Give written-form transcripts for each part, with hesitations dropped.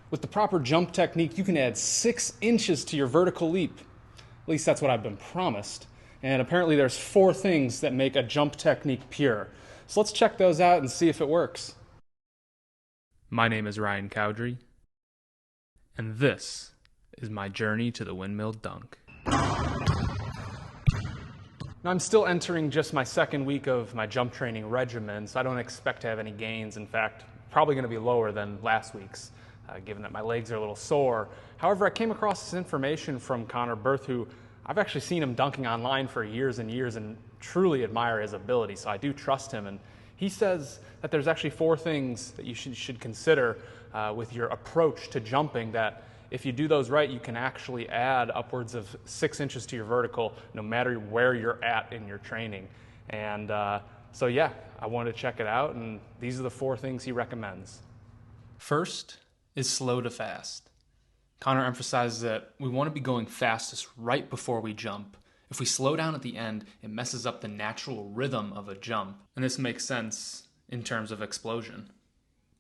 With the proper jump technique, you can add 6 inches to your vertical leap. At least that's what I've been promised. And apparently there's 4 things that make a jump technique pure. So let's check those out and see if it works. My name is Ryan Cowdrey, and this is my journey to the windmill dunk. Now, I'm still entering just my second week of my jump training regimen, so I don't expect to have any gains. In fact, probably going to be lower than last week's, given that my legs are a little sore. However, I came across this information from Connor Berth, who I've actually seen him dunking online for years and years and truly admire his ability, so I do trust him. And he says that there's actually 4 things that you should consider with your approach to jumping, that if you do those right, you can actually add upwards of 6 inches to your vertical no matter where you're at in your training. And so yeah, I wanted to check it out, and these are the 4 things he recommends. First is slow to fast. Connor emphasizes that we want to be going fastest right before we jump. If we slow down at the end, it messes up the natural rhythm of a jump, and this makes sense in terms of explosion.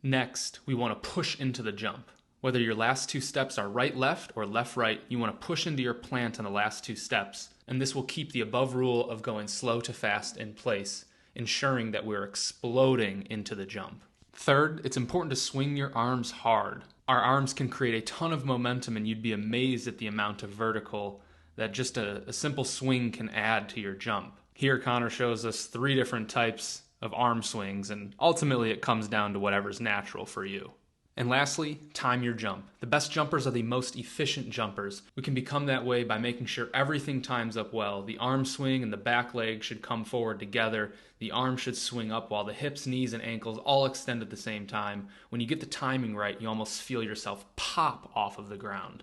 Next, we want to push into the jump. Whether your last 2 steps are right-left or left-right, you want to push into your plant on the last 2 steps, and this will keep the above rule of going slow to fast in place, ensuring that we're exploding into the jump. Third, it's important to swing your arms hard. Our arms can create a ton of momentum, and you'd be amazed at the amount of vertical that just a simple swing can add to your jump. Here, Connor shows us 3 different types of arm swings, and ultimately it comes down to whatever's natural for you. And lastly, time your jump. The best jumpers are the most efficient jumpers. We can become that way by making sure everything times up well. The arm swing and the back leg should come forward together. The arm should swing up while the hips, knees, and ankles all extend at the same time. When you get the timing right, you almost feel yourself pop off of the ground.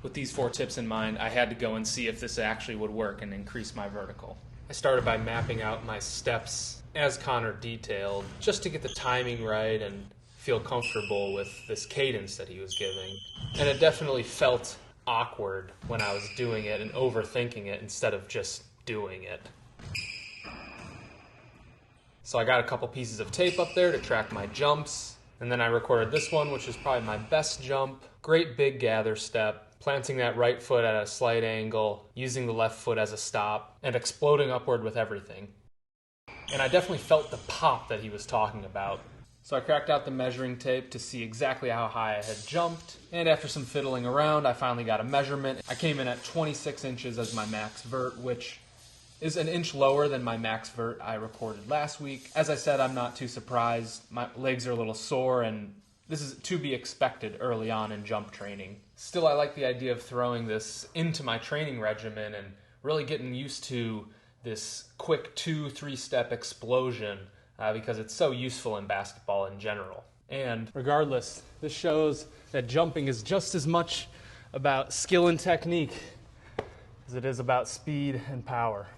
With these 4 tips in mind, I had to go and see if this actually would work and increase my vertical. I started by mapping out my steps as Connor detailed, just to get the timing right and feel comfortable with this cadence that he was giving. And it definitely felt awkward when I was doing it and overthinking it instead of just doing it. So I got a couple pieces of tape up there to track my jumps, and then I recorded this one, which is probably my best jump. Great big gather step, planting that right foot at a slight angle, using the left foot as a stop, and exploding upward with everything. And I definitely felt the pop that he was talking about. So I cracked out the measuring tape to see exactly how high I had jumped, and after some fiddling around, I finally got a measurement. I came in at 26 inches as my max vert, which is an inch lower than my max vert I recorded last week. As I said, I'm not too surprised. My legs are a little sore, and this is to be expected early on in jump training. Still, I like the idea of throwing this into my training regimen and really getting used to this quick 2-3 step explosion, because it's so useful in basketball in general. And regardless, this shows that jumping is just as much about skill and technique as it is about speed and power.